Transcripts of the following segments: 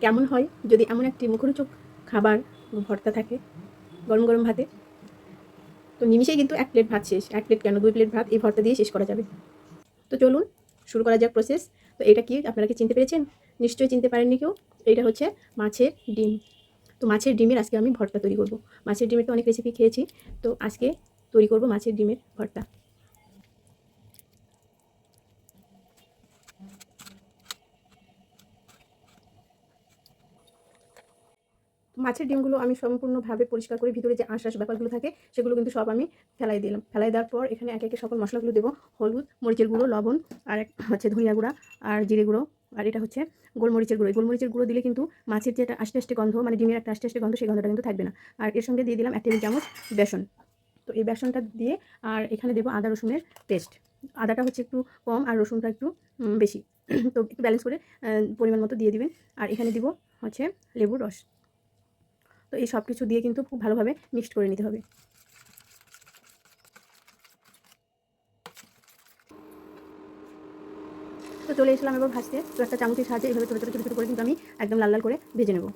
কেমন হয় যদি এমন একটি মুখরোচক খাবার ভর্তা থাকে গরম গরম ভাতে। তো নিমিষেই কিন্তু 1 প্লেট ভাত শেষ, 1 প্লেট কেন 2 প্লেট ভাত এই ভর্তা দিয়ে শেষ করা যাবে। তো চলুন শুরু করা যাক প্রসেস। তো এটা কি আপনারা কি চিনতে পেরেছেন? নিশ্চয়ই চিনতে পারেননি কেউ। এইটা হচ্ছে মাছের ডিম। তো মাছের ডিমের আজকে আমি ভর্তা তৈরি করব। মাছের ডিমের তো অনেক রেসিপি খেয়েছি, তো আজকে তৈরি করব মাছের ডিমের ভর্তা। মাছের ডিমগুলো আমি সম্পূর্ণভাবে পরিষ্কার করে ভিতরে যে আঁশ ব্যাপারগুলো থাকে সেগুলো কিন্তু সব আমি ফেলাই দিলাম। ফেলাই দেওয়ার পর এখানে একে একে সকল মশলাগুলো দেবো। হলুদ, মরিচের গুঁড়ো, লবণ, আর হচ্ছে ধনিয়া গুঁড়া আর জিরে গুঁড়ো, আর এটা হচ্ছে গোলমরিচের গুঁড়ো। এই গোলমরিচের গুঁড়ো দিলে কিন্তু মাছের যে একটা আস্তে আস্তে গন্ধ, মানে ডিমের একটা আস্তে আস্তে গন্ধ, সেই গন্ধটা কিন্তু থাকবে না। আর এর সঙ্গে দিয়ে দিলাম 1 টেবিল চামচ বেসন। তো এই বেসনটা দিয়ে আর এখানে দেবো আদা রসুনের পেস্ট। আদাটা হচ্ছে একটু কম আর রসুনটা একটু বেশি। তো একটু ব্যালেন্স করে পরিমাণ মতো দিয়ে দিবেন। আর এখানে দিব হচ্ছে লেবুর রস। তো এই সব কিছু দিয়ে কিন্তু খুব ভালোভাবে মিক্সড করে নিতে হবে। তো চলে এসলাম এবার ভাজতে। তো একটা চামচের সাহায্যে এইভাবে ছোটো ছোটো ছোটো ছোটো করে কিন্তু আমি একদম লাল লাল করে ভেজে নেব।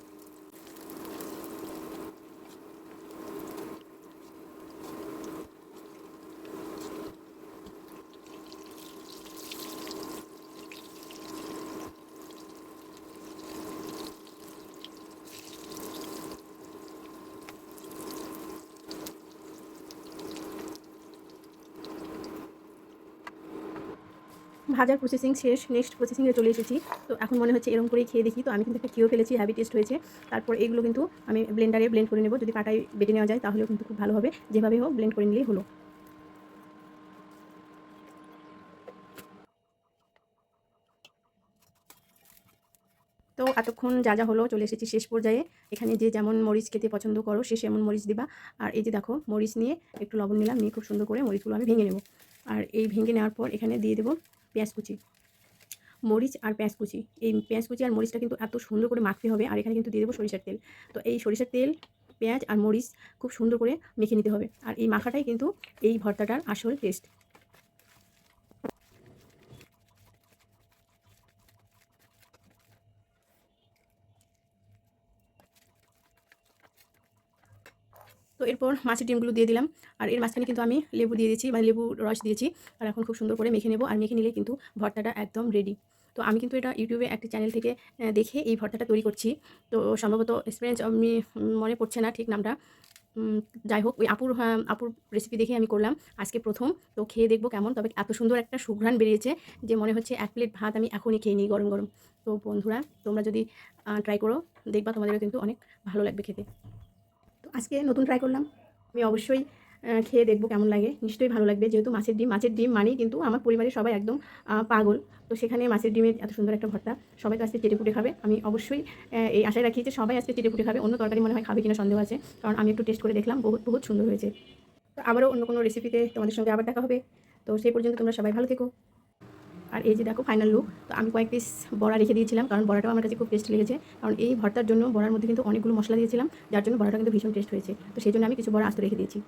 ভাজার প্রসেসিং শেষ, নেক্সট প্রসেসিংয়ে চলে এসেছি। তো এখন মনে হচ্ছে এরকম করেই খেয়ে দেখি। তো আমি কিন্তু একটা খেয়েও ফেলেছি, হ্যাভি টেস্ট হয়েছে। তারপর এগুলো কিন্তু আমি ব্লেন্ডারে ব্লেন্ড করে নেব। যদি পাটায় বেটে নেওয়া যায় তাহলেও কিন্তু খুব ভালো হবে। যেভাবে হোক ব্লেন্ড করে নিলেই হলো। তো এতক্ষণ যা যা হলো চলে এসেছি শেষ পর্যায়ে। এখানে যে যেমন মরিচ খেতে পছন্দ করো সে সেমন মরিচ দিবা। আর এই যে দেখো মরিচ নিয়ে একটু লবণ নিলাম, নিয়ে খুব সুন্দর করে মরিচগুলো আমি ভেঙে নেব। আর এই ভেঙে নেওয়ার পর এখানে দিয়ে দেবো পেঁয়াজ কুচি, মরিচ আর পেঁয়াজ কুচি। এই পেঁয়াজ কুচি আর মরিচটা কিন্তু এত সুন্দর করে মাখতে হবে। আর এখানে কিন্তু দিয়ে দেবো সরিষার তেল। তো এই সরিষার তেল, পেঁয়াজ আর মরিচ খুব সুন্দর করে মেখে নিতে হবে। আর এই মাখাটাই কিন্তু এই ভর্তাটার আসল টেস্ট। তো এরপর মাছের ডিমগুলো দিয়ে দিলাম। আর এর মাঝখানে কিন্তু আমি লেবু দিয়ে দিয়েছি, মানে লেবুর রস দিয়েছি। আর এখন খুব সুন্দর করে মেখে নেব। আর মেখে নিলে কিন্তু ভর্তাটা একদম রেডি। তো আমি কিন্তু এটা ইউটিউবে একটি চ্যানেল থেকে দেখে এই ভর্তাটা তৈরি করছি। তো সম্ভবত এক্সপিরিয়েন্স আমি মনে পড়ছে না ঠিক নামটা। উম যাই হোক ওই আপুর রেসিপি দেখে আমি করলাম আজকে ১ম। তো খেয়ে দেখব কেমন। তবে এত সুন্দর একটা সুঘ্রাণ বেরিয়েছে যে মনে হচ্ছে 1 প্লেট ভাত আমি এখনই খেয়ে নিই গরম গরম। তো বন্ধুরা তোমরা যদি ট্রাই করো দেখবা তোমাদেরও কিন্তু অনেক ভালো লাগবে খেতে। তো আজকে নতুন ট্রাই করলাম। আমি অবশ্যই খেয়ে দেখব কেমন লাগে। নিশ্চয়ই ভালো লাগবে। যেহেতু মাছের ডিম মানেই কিন্তু আমার পরিবারের সবাই একদম পাগল। তো সেখানে মাছের ডিমের এত সুন্দর একটা ভর্তা। সবাই তো আজকে চেটেপুটে খাবে। আমি অবশ্যই এই আশায় রাখি যে সবাই আজকে চেটেপুটে খাবে। অন্য তরকারি মনে হয় খাবে কিনা সন্দেহ আছে। কারণ আমি একটু টেস্ট করে দেখলাম, বহুত বহুত সুন্দর হয়েছে। তো আবারও অন্য কোনো রেসিপিতে তোমাদের সঙ্গে আবার দেখা হবে। তো সেই পর্যন্ত তোমরা সবাই ভালো থেকো। আর এই যে দেখো ফাইনাল লুক। তো আমি কয়েক পিস বড়া রেখে দিয়েছিলাম, কারণ বড়াটাও আমার কাছে খুব টেস্ট লেগেছে। কারণ এই ভর্তার জন্য বড়ার মধ্যে কিন্তু অনেকগুলো মশলা দিয়েছিলাম, যার জন্য বড়াটা কিন্তু ভীষণ টেস্ট হয়েছে। তো সেই জন্য আমি কিছু বড়া আস্ত রেখে দিয়েছি।